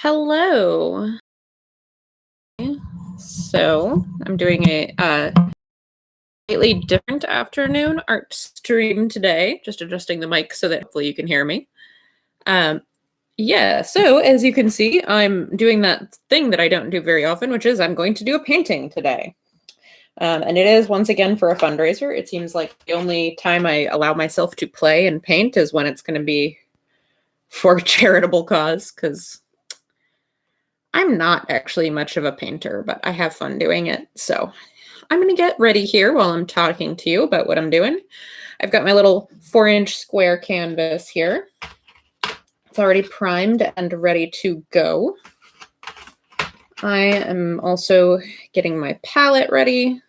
Hello. So I'm doing a slightly different afternoon art stream today, just adjusting the mic so that hopefully you can hear me. Yeah, so as you can see, I'm doing that thing that I don't do very often, which is I'm going to do a painting today. And it is once again for a fundraiser. It seems like the only time I allow myself to play and paint is when it's going to be for a charitable cause, because I'm not actually much of a painter, but I have fun doing it. So I'm going to get ready here while I'm talking to you about what I'm doing. I've got my little 4-inch square canvas here. It's already primed and ready to go. I am also getting my palette ready.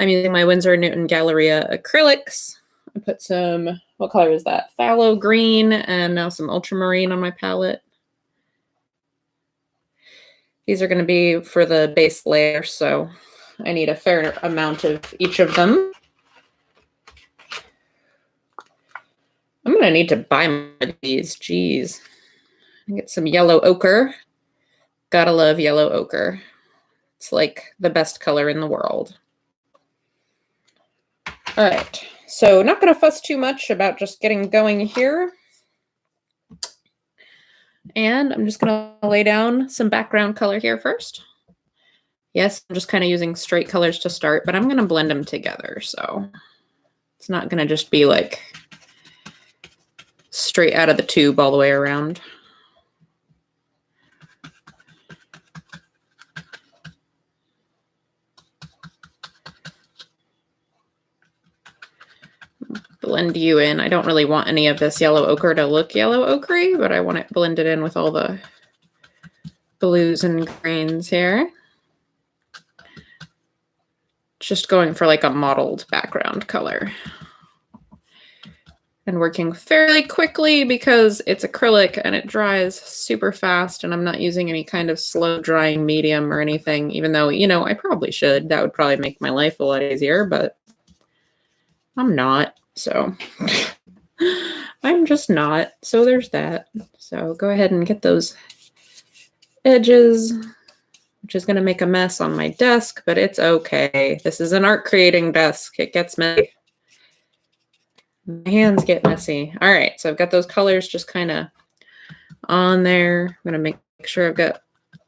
I'm using my Winsor Newton Galleria acrylics. I put some, what color is that? Phthalo green and now some ultramarine on my palette. These are going to be for the base layer, so I need a fair amount of each of them. I'm going to need to buy more of these. Geez. Get some yellow ochre. Gotta love yellow ochre. It's like the best color in the world. All right, so not going to fuss too much about just getting going here. And I'm just going to lay down some background color here first. Yes, I'm just kind of using straight colors to start, but I'm going to blend them together. So it's not going to just be like straight out of the tube all the way around. Blend you in. I don't really want any of this yellow ochre to look yellow ochre, but I want it blended in with all the blues and greens here. Just going for like a mottled background color. And working fairly quickly because it's acrylic and it dries super fast, and I'm not using any kind of slow drying medium or anything, even though, you know, I probably should. That would probably make my life a lot easier, but I'm not. So I'm just not. So there's that. So go ahead and get those edges, which is going to make a mess on my desk, but it's okay. This is an art creating desk. It gets messy. My hands get messy. All right, so I've got those colors just kind of on there. I'm going to make sure I've got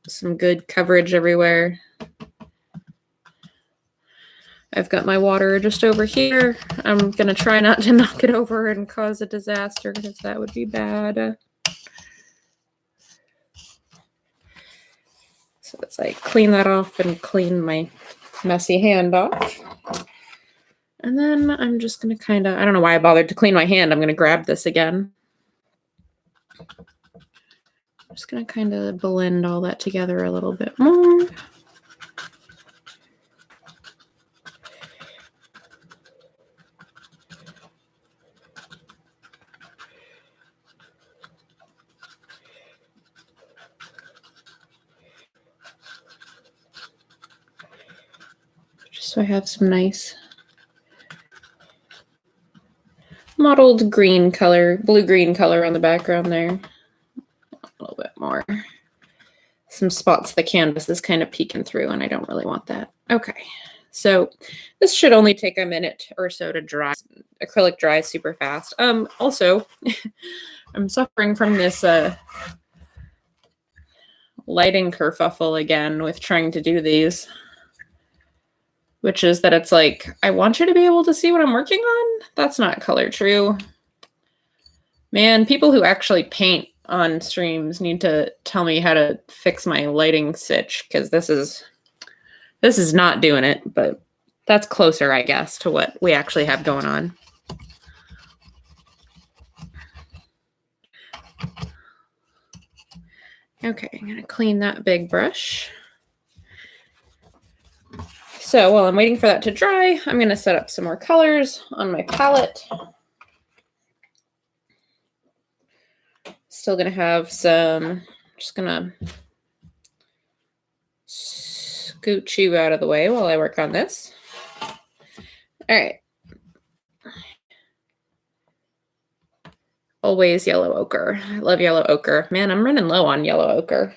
some good coverage everywhere. I've got my water just over here. I'm going to try not to knock it over and cause a disaster because that would be bad. So as I clean that off and clean my messy hand off. And then I'm just going to kind of, I don't know why I bothered to clean my hand. I'm going to grab this again. I'm just going to kind of blend all that together a little bit more. Just so I have some nice mottled green color, blue-green color on the background there. A little bit more. Some spots the canvas is kind of peeking through, and I don't really want that. Okay, so this should only take a minute or so to dry. Acrylic dries super fast. Also, I'm suffering from this lighting kerfuffle again with trying to do these, which is that it's like, I want you to be able to see what I'm working on. That's not color true. Man, people who actually paint on streams need to tell me how to fix my lighting sitch, because this is not doing it, but that's closer, I guess, to what we actually have going on. Okay, I'm going to clean that big brush. So while I'm waiting for that to dry, I'm going to set up some more colors on my palette. Still going to have some, just going to scoot you out of the way while I work on this. All right. Always yellow ochre. I love yellow ochre. Man, I'm running low on yellow ochre.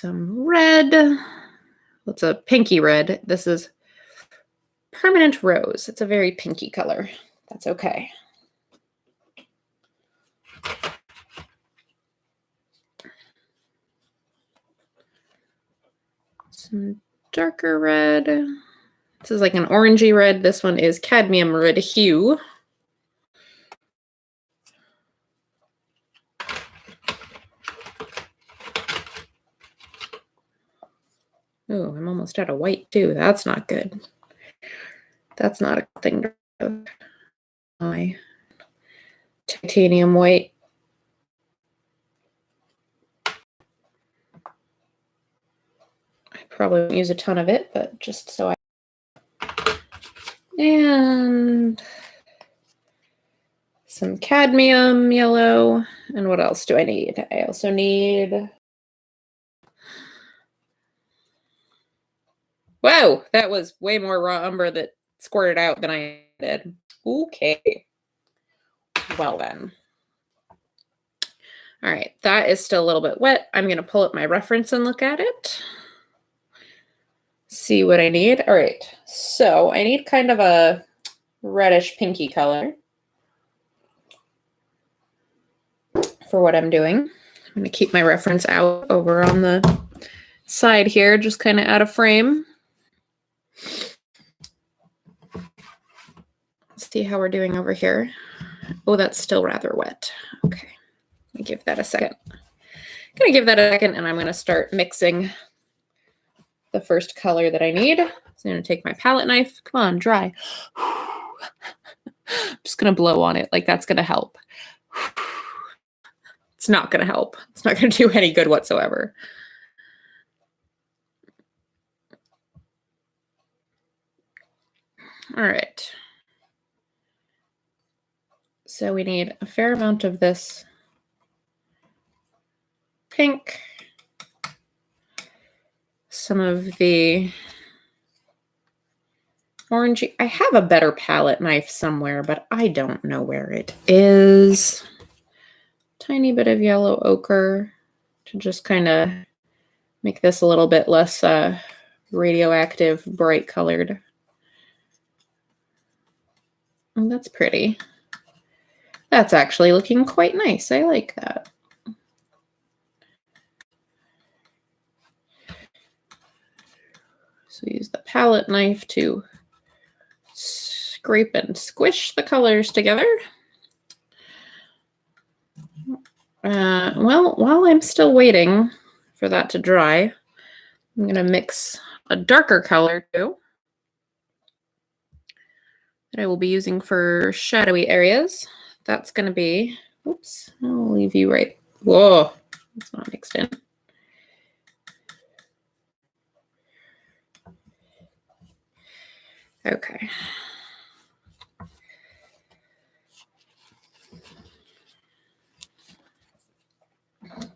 some red. It's a pinky red. This is Permanent Rose. It's a very pinky color. That's okay. Some darker red. This is like an orangey red. This one is cadmium red hue. Oh, I'm almost out of white too. That's not good. That's not a thing to do. My titanium white. I probably won't use a ton of it, but just so I... And some cadmium yellow. And what else do I need? I also need... Whoa, that was way more raw umber that squirted out than I did. Okay. Well then. All right, that is still a little bit wet. I'm going to pull up my reference and look at it. See what I need. All right, so I need kind of a reddish pinky color for what I'm doing. I'm going to keep my reference out over on the side here, just kind of out of frame. Let's see how we're doing over here. Oh, that's still rather wet. Okay, let me give that a second. I'm going to give that a second, and I'm going to start mixing the first color that I need. So I'm going to take my palette knife. Come on, dry. I'm just going to blow on it like that's going to help. It's not going to help. It's not going to do any good whatsoever. All right. So we need a fair amount of this pink, some of the orangey. I have a better palette knife somewhere, but I don't know where it is. Tiny bit of yellow ochre to just kind of make this a little bit less radioactive, bright colored. Oh, that's pretty. That's actually looking quite nice. I like that. So use the palette knife to scrape and squish the colors together. Well, while I'm still waiting for that to dry, I'm going to mix a darker color too that I will be using for shadowy areas. That's going to be, oops, I'll leave you right. Whoa, it's not mixed in. Okay.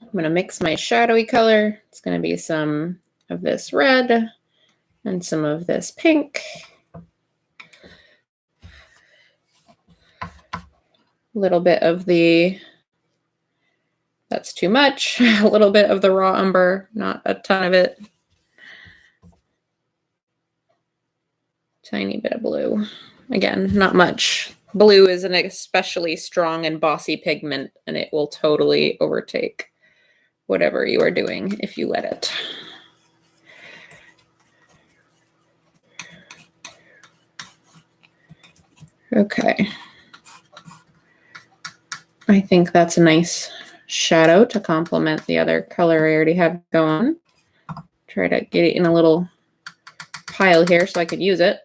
I'm going to mix my shadowy color. It's going to be some of this red and some of this pink. A little bit of the, that's too much, a little bit of the raw umber, not a ton of it. Tiny bit of blue. Again, not much. Blue is an especially strong and bossy pigment, and it will totally overtake whatever you are doing if you let it. Okay. I think that's a nice shadow to complement the other color I already have going. Try to get it in a little pile here so I could use it.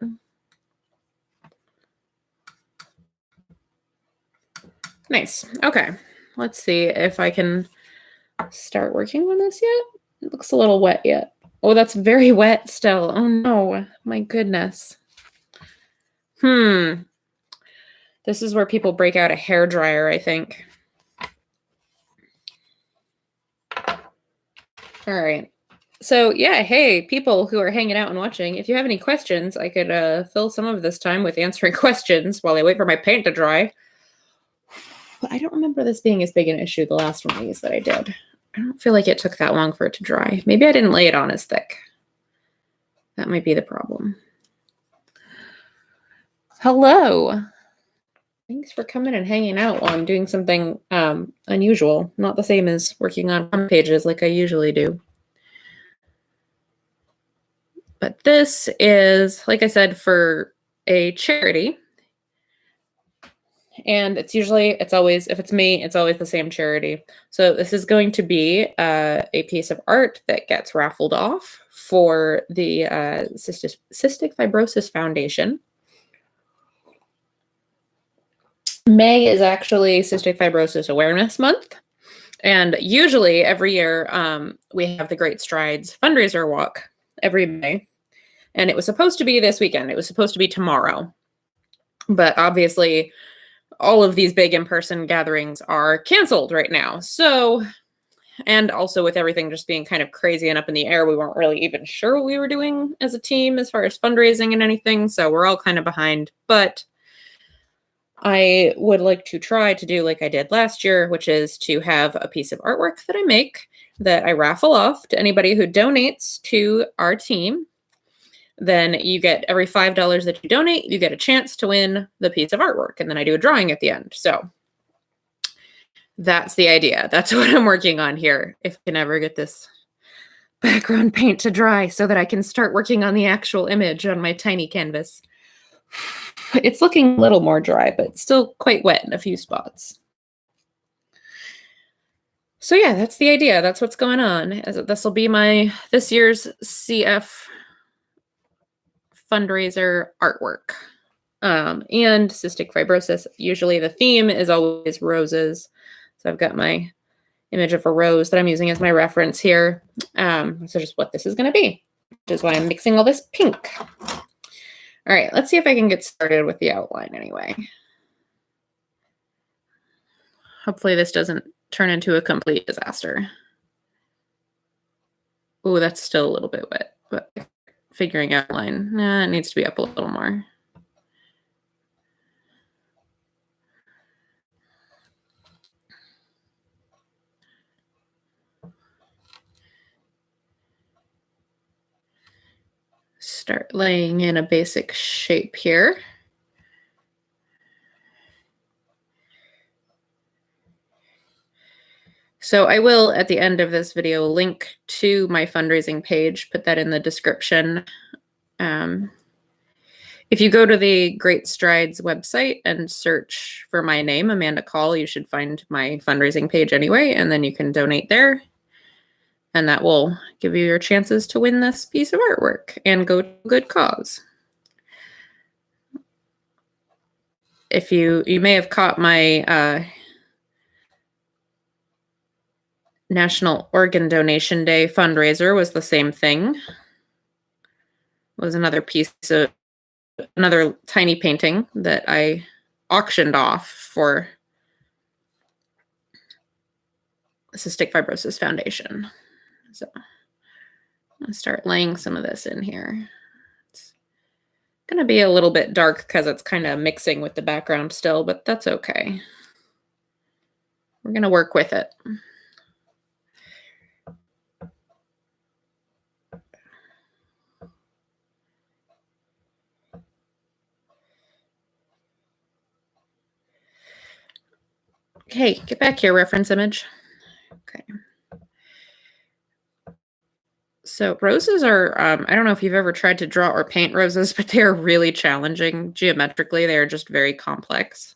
Nice. Okay. Let's see if I can start working on this yet. It looks a little wet yet. Oh, that's very wet still. Oh no, my goodness. This is where people break out a hairdryer, I think. All right. So yeah, hey, people who are hanging out and watching, if you have any questions, I could fill some of this time with answering questions while I wait for my paint to dry. But I don't remember this being as big an issue the last one of these that I did. I don't feel like it took that long for it to dry. Maybe I didn't lay it on as thick. That might be the problem. Hello. Thanks for coming and hanging out while I'm doing something unusual. Not the same as working on one pages like I usually do. But this is, like I said, for a charity. And it's always, if it's me, it's always the same charity. So this is going to be a piece of art that gets raffled off for the Cystic Fibrosis Foundation. May is actually Cystic Fibrosis Awareness Month. And usually every year we have the Great Strides fundraiser walk every May. And it was supposed to be this weekend. It was supposed to be tomorrow. But obviously all of these big in-person gatherings are canceled right now. So, and also with everything just being kind of crazy and up in the air, we weren't really even sure what we were doing as a team as far as fundraising and anything. So we're all kind of behind. But I would like to try to do like I did last year, which is to have a piece of artwork that I make that I raffle off to anybody who donates to our team. Then you get every $5 that you donate, you get a chance to win the piece of artwork. And then I do a drawing at the end. So that's the idea. That's what I'm working on here. If I can ever get this background paint to dry so that I can start working on the actual image on my tiny canvas. It's looking a little more dry, but still quite wet in a few spots. So yeah, that's the idea. That's what's going on. This will be this year's CF fundraiser artwork. And cystic fibrosis. Usually the theme is always roses. So I've got my image of a rose that I'm using as my reference here. So just what this is going to be, which is why I'm mixing all this pink. All right, let's see if I can get started with the outline anyway. Hopefully this doesn't turn into a complete disaster. Oh, that's still a little bit wet, but figuring outline, it needs to be up a little more. Start laying in a basic shape here. So I will, at the end of this video, link to my fundraising page, put that in the description. If you go to the Great Strides website and search for my name, Amanda Call, you should find my fundraising page anyway, and then you can donate there. And that will give you your chances to win this piece of artwork and go to a good cause. If you may have caught my National Organ Donation Day fundraiser was the same thing. It was another tiny painting that I auctioned off for the Cystic Fibrosis Foundation. So I'm going to start laying some of this in here. It's going to be a little bit dark because it's kind of mixing with the background still, but that's okay. We're going to work with it. Okay, get back here, reference image. Okay. So roses are, I don't know if you've ever tried to draw or paint roses, but they're really challenging geometrically. They're just very complex.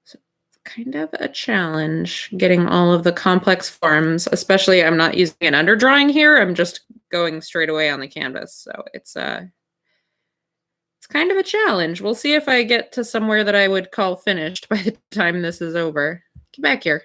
So it's kind of a challenge getting all of the complex forms, especially I'm not using an underdrawing here. I'm just going straight away on the canvas. So it's kind of a challenge. We'll see if I get to somewhere that I would call finished by the time this is over. Get back here.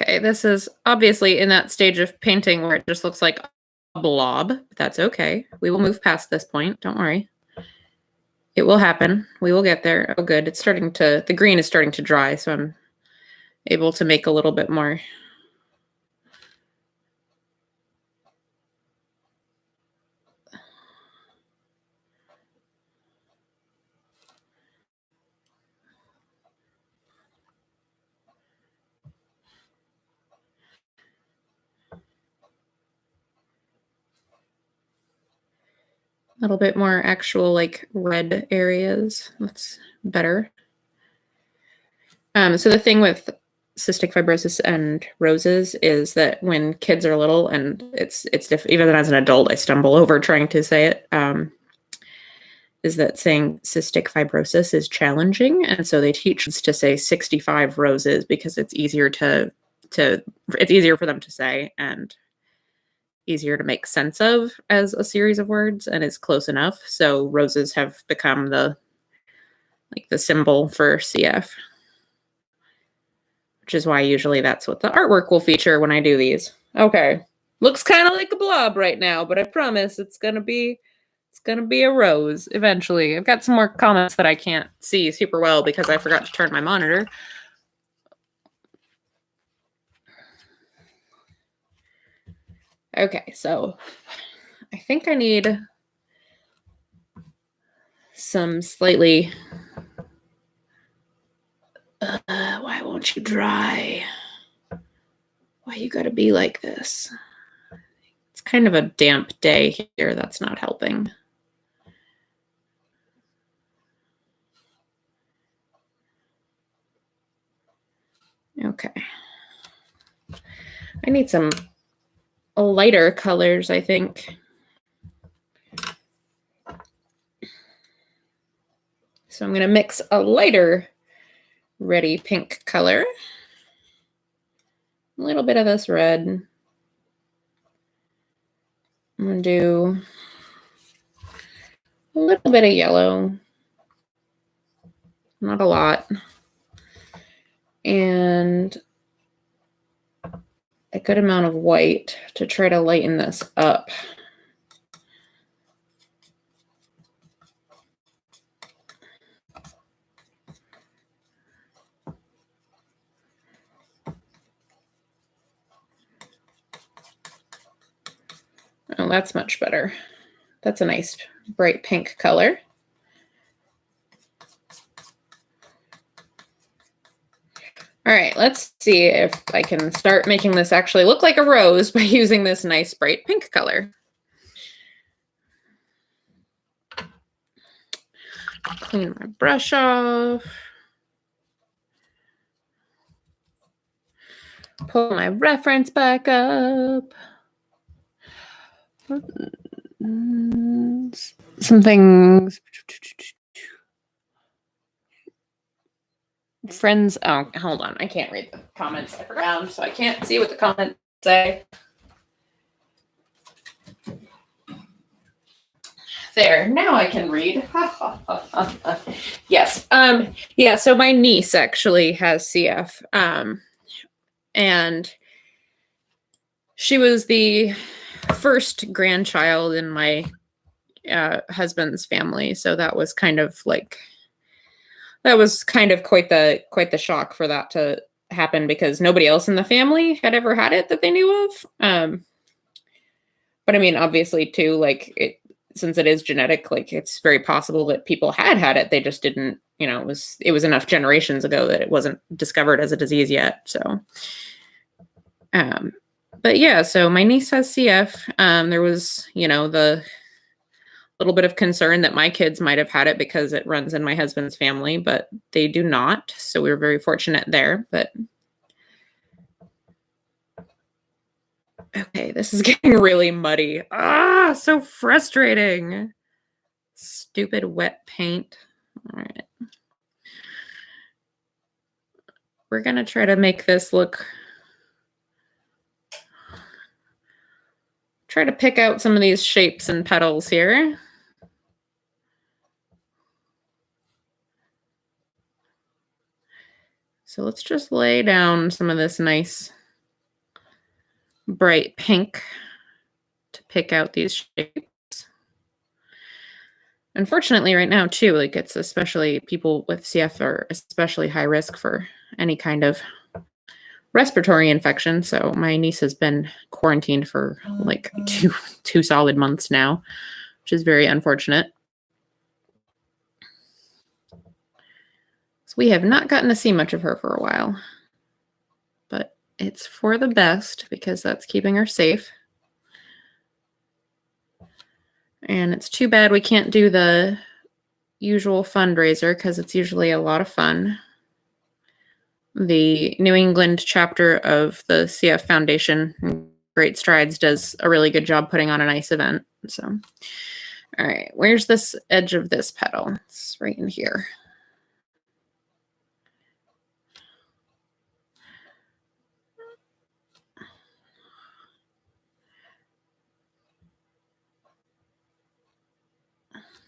Okay, this is obviously in that stage of painting where it just looks like a blob. But that's okay. We will move past this point. Don't worry. It will happen. We will get there. Oh, good. The green is starting to dry, so I'm able to make a little bit more. A little bit more actual like red areas. That's better. So the thing with cystic fibrosis and roses is that when kids are little, and it's even as an adult, I stumble over trying to say it. Is that saying cystic fibrosis is challenging, and so they teach us to say 65 roses because it's easier it's easier for them to say and easier to make sense of as a series of words, and is close enough. So roses have become the symbol for CF, which is why usually that's what the artwork will feature when I do these. Okay, looks kind of like a blob right now, but I promise it's gonna be a rose eventually. I've got some more comments that I can't see super well because I forgot to turn my monitor. Okay, so I think I need some slightly... why won't you dry? Why you gotta be like this? It's kind of a damp day here. That's not helping. Okay. I need some lighter colors, I think. So I'm going to mix a lighter reddy pink color. A little bit of this red. I'm going to do a little bit of yellow. Not a lot. And a good amount of white to try to lighten this up. Oh, that's much better. That's a nice bright pink color. All right, let's see if I can start making this actually look like a rose by using this nice bright pink color. Clean my brush off. Pull my reference back up. Some things. Friends. Oh, hold on. I can't read the comments. I forgot, so I can't see what the comments say. There. Now I can read. Yes. Yeah. So my niece actually has CF. And she was the first grandchild in my husband's family, so that was kind of quite the shock for that to happen because nobody else in the family had ever had it that they knew of. But I mean, obviously too, since it is genetic, it's very possible that people had it. They just didn't, it was enough generations ago that it wasn't discovered as a disease yet. So, but yeah, so my niece has CF. There was, the little bit of concern that my kids might have had it because it runs in my husband's family, but they do not. So we were very fortunate there. But okay, this is getting really muddy. Ah, so frustrating. Stupid wet paint. All right. We're going to try to make this try to pick out some of these shapes and petals here. So let's just lay down some of this nice bright pink to pick out these shapes. Unfortunately, right now too, like it's especially people with CF are especially high risk for any kind of respiratory infection. So my niece has been quarantined for like two solid months now, which is very unfortunate. So we have not gotten to see much of her for a while, but it's for the best because that's keeping her safe. And it's too bad we can't do the usual fundraiser because it's usually a lot of fun. The New England chapter of the CF Foundation, Great Strides, does a really good job putting on a nice event. So, all right, where's this edge of this petal? It's right in here.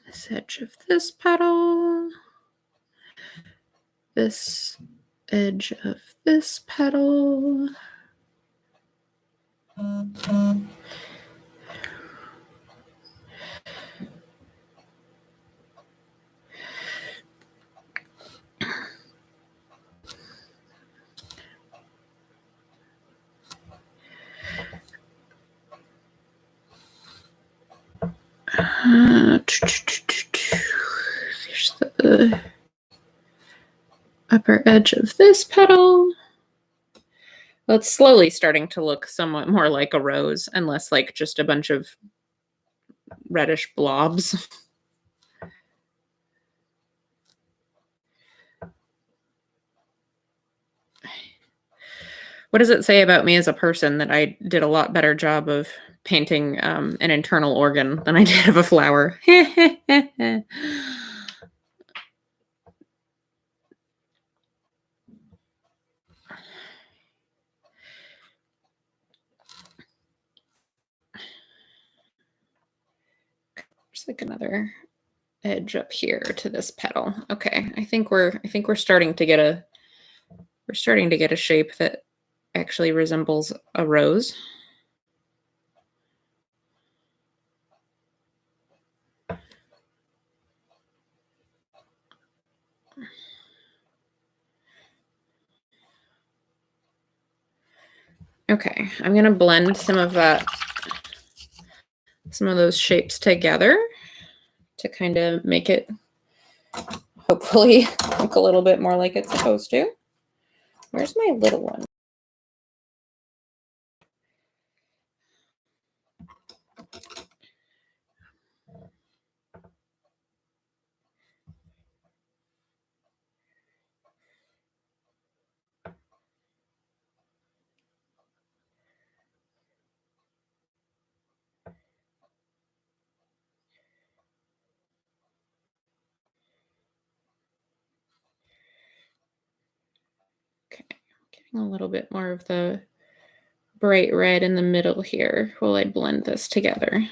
This edge of this petal. This edge of this petal. There's the upper edge of this petal. Well, it's slowly starting to look somewhat more like a rose and less like just a bunch of reddish blobs. What does it say about me as a person that I did a lot better job of painting an internal organ than I did of a flower? There's like another edge up here to this petal. Okay, I think we're starting to get a shape that actually resembles a rose. Okay, I'm gonna blend some of those shapes together to kind of make it hopefully look a little bit more like it's supposed to. Where's my little one? Okay, getting a little bit more of the bright red in the middle here while I blend this together.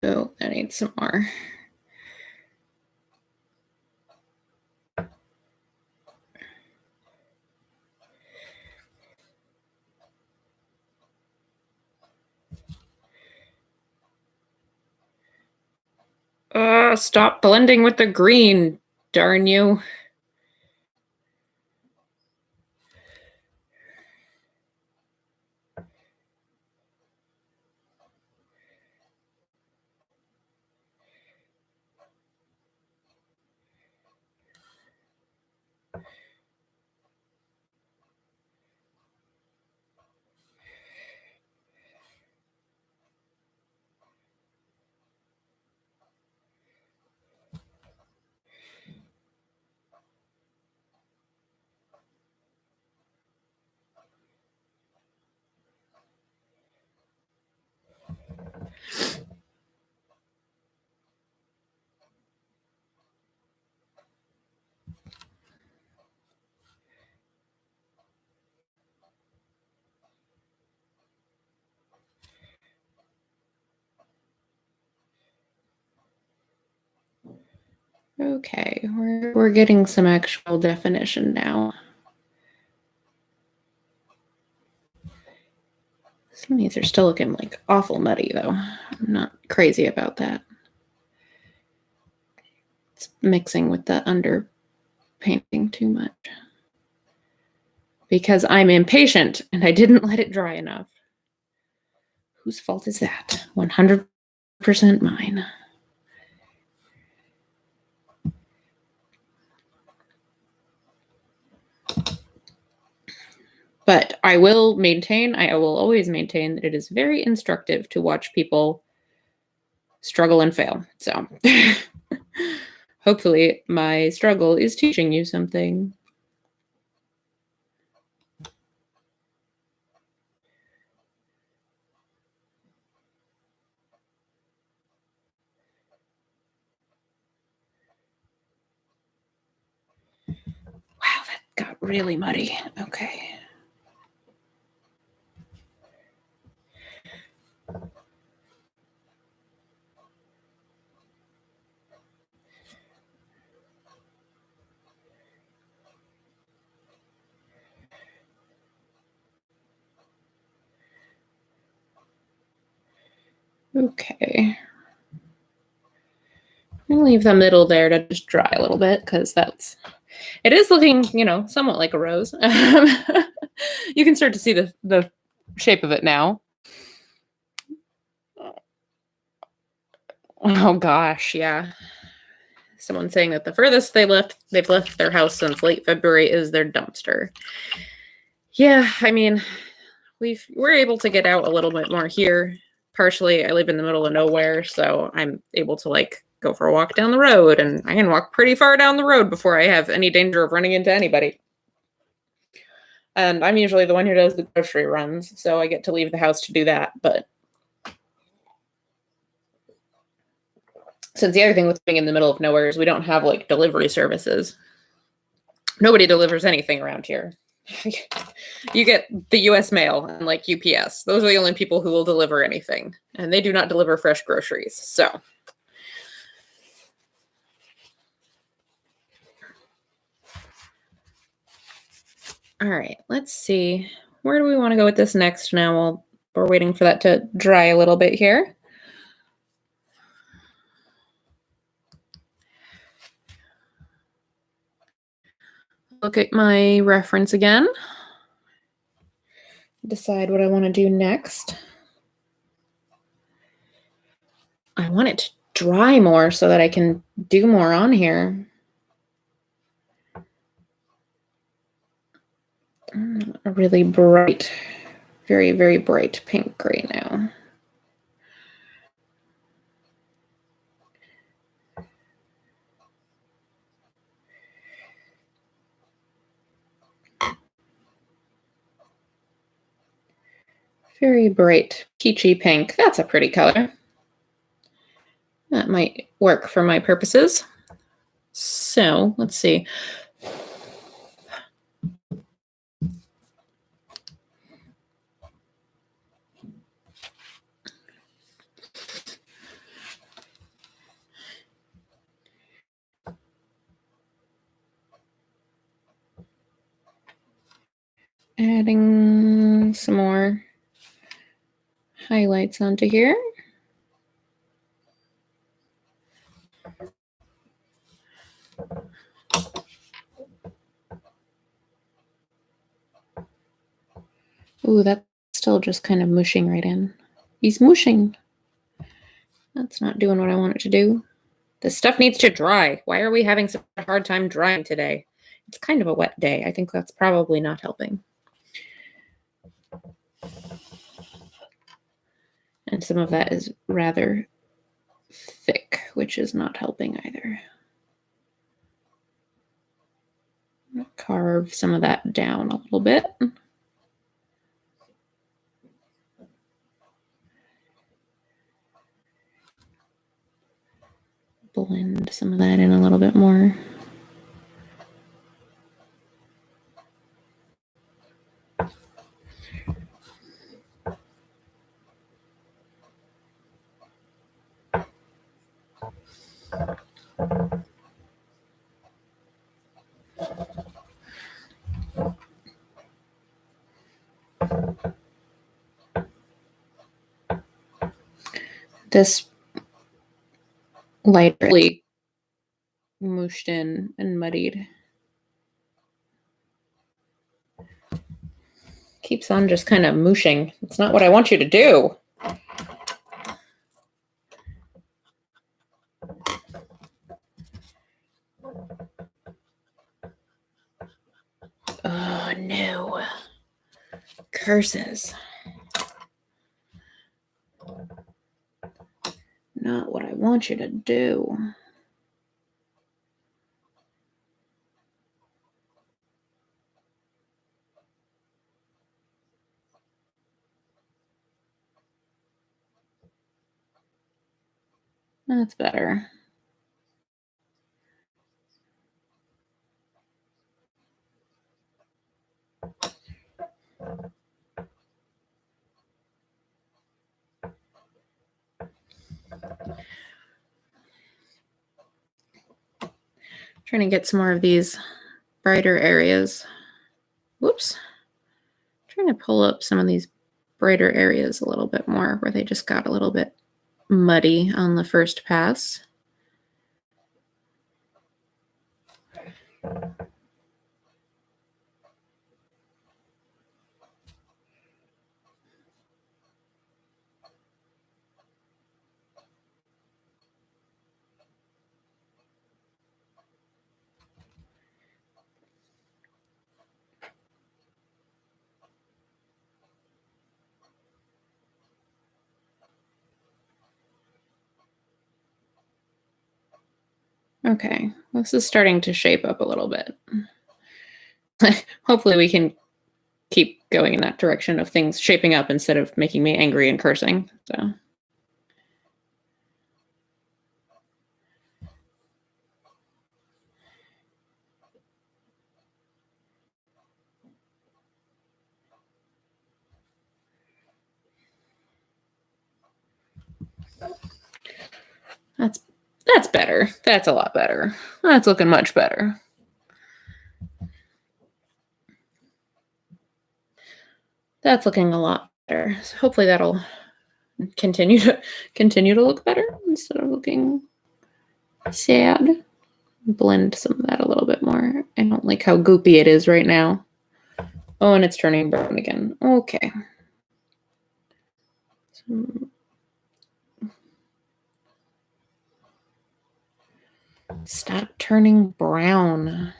Oh, I need some more. Stop blending with the green, darn you. Okay, we're getting some actual definition now. Some of these are still looking like awful muddy though. I'm not crazy about that. It's mixing with the underpainting too much. Because I'm impatient and I didn't let it dry enough. Whose fault is that? 100% mine. But I will always maintain that it is very instructive to watch people struggle and fail. So hopefully my struggle is teaching you something. Wow, that got really muddy. Okay. Okay. I'm gonna leave the middle there to just dry a little bit because it is looking, somewhat like a rose. You can start to see the shape of it now. Oh gosh, yeah. Someone saying that the furthest they've left their house since late February is their dumpster. Yeah, I mean, we're able to get out a little bit more here. Partially, I live in the middle of nowhere, so I'm able to go for a walk down the road, and I can walk pretty far down the road before I have any danger of running into anybody. And I'm usually the one who does the grocery runs, so I get to leave the house to do that. But since the other thing with being in the middle of nowhere is we don't have delivery services. Nobody delivers anything around here. You get the US mail and UPS. Those are the only people who will deliver anything. And they do not deliver fresh groceries. So all right, let's see. Where do we want to go with this next now? While we're waiting for that to dry a little bit here. Look at my reference again. Decide what I want to do next. I want it to dry more so that I can do more on here. A really bright, very, very bright pink gray now. Very bright peachy pink. That's a pretty color. That might work for my purposes. So let's see. Adding some more highlights onto here. Ooh, that's still just kind of mushing right in. He's mushing. That's not doing what I want it to do. This stuff needs to dry. Why are we having such a hard time drying today? It's kind of a wet day. I think that's probably not helping. And some of that is rather thick, which is not helping either. I'm gonna carve some of that down a little bit. Blend some of that in a little bit more. this lightly mooshed in and muddied. Keeps on just kind of mooshing. It's not what I want you to do. Oh no. Curses. Not what I want you to do. That's better. Trying to get some more of these brighter areas. Whoops. Trying to pull up some of these brighter areas a little bit more where they just got a little bit muddy on the first pass. Okay, this is starting to shape up a little bit. Hopefully we can keep going in that direction of things shaping up instead of making me angry and cursing. So. That's better. That's a lot better. That's looking much better. That's looking a lot better. So hopefully that'll continue to look better instead of looking sad. Blend some of that a little bit more. I don't like how goopy it is right now. Oh, and it's turning brown again. Okay. Stop turning brown.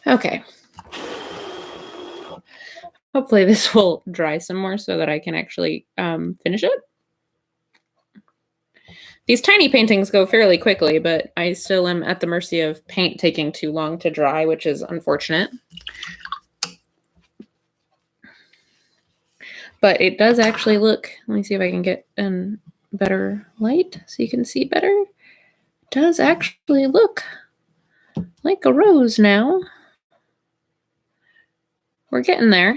Okay. Hopefully this will dry some more so that I can actually finish it. These tiny paintings go fairly quickly, but I still am at the mercy of paint taking too long to dry, which is unfortunate. But it does actually look, let me see if I can get better light so you can see better. It does actually look like a rose now. We're getting there.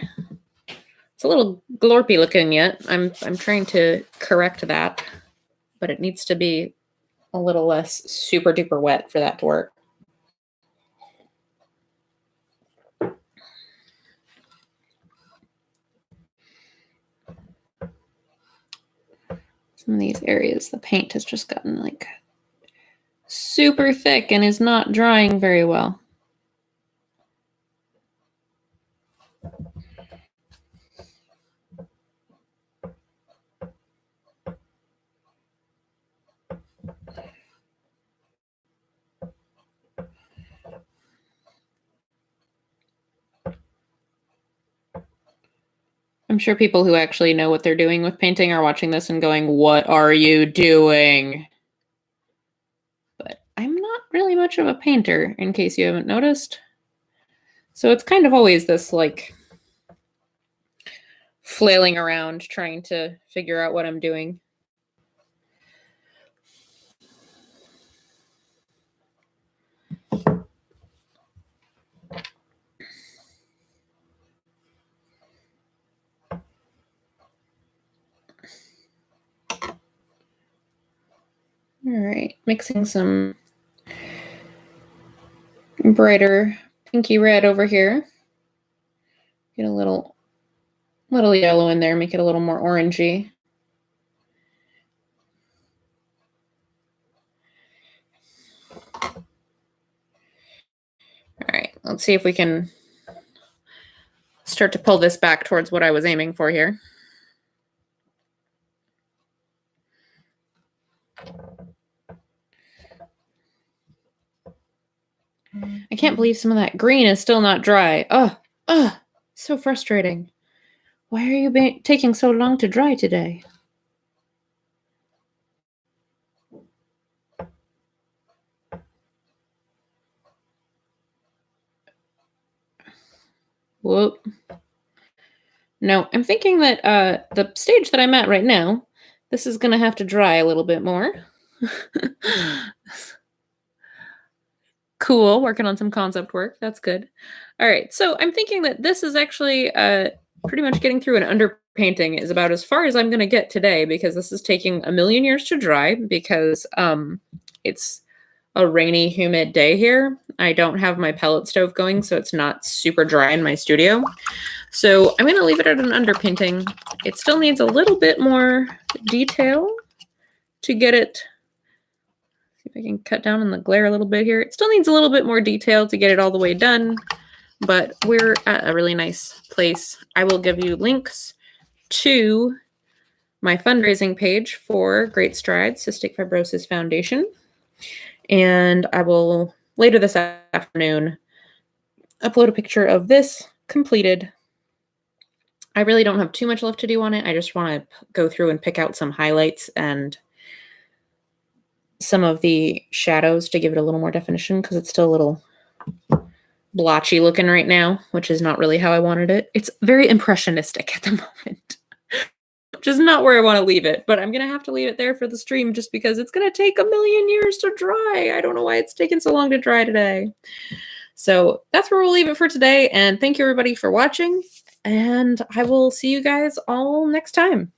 It's a little glorpy looking yet. I'm trying to correct that, but it needs to be a little less super duper wet for that to work. Some of these areas, the paint has just gotten like super thick and is not drying very well. I'm sure people who actually know what they're doing with painting are watching this and going, "What are you doing?" But I'm not really much of a painter, in case you haven't noticed. So it's kind of always this like flailing around trying to figure out what I'm doing. All right, mixing some brighter pinky red over here. Get a little yellow in there, make it a little more orangey. All right, let's see if we can start to pull this back towards what I was aiming for here. I can't believe some of that green is still not dry. Oh, so frustrating. Why are you taking so long to dry today? Whoop. No, I'm thinking that the stage that I'm at right now, this is going to have to dry a little bit more. Cool, working on some concept work. That's good. All right, so I'm thinking that this is actually pretty much getting through an underpainting is about as far as I'm going to get today, because this is taking a million years to dry because it's a rainy, humid day here. I don't have my pellet stove going, so it's not super dry in my studio. So I'm going to leave it at an underpainting. It still needs a little bit more detail to get it. See if I can cut down on the glare a little bit here. It still needs a little bit more detail to get it all the way done, but we're at a really nice place. I will give you links to my fundraising page for Great Strides Cystic Fibrosis Foundation. And I will, later this afternoon, upload a picture of this completed. I really don't have too much left to do on it. I just want to go through and pick out some highlights and some of the shadows to give it a little more definition, because it's still a little blotchy looking right now, which is not really how I wanted it. It's very impressionistic at the moment, which is not where I want to leave it, but I'm going to have to leave it there for the stream just because it's going to take a million years to dry. I don't know why it's taken so long to dry today. So that's where we'll leave it for today. And thank you everybody for watching. And I will see you guys all next time.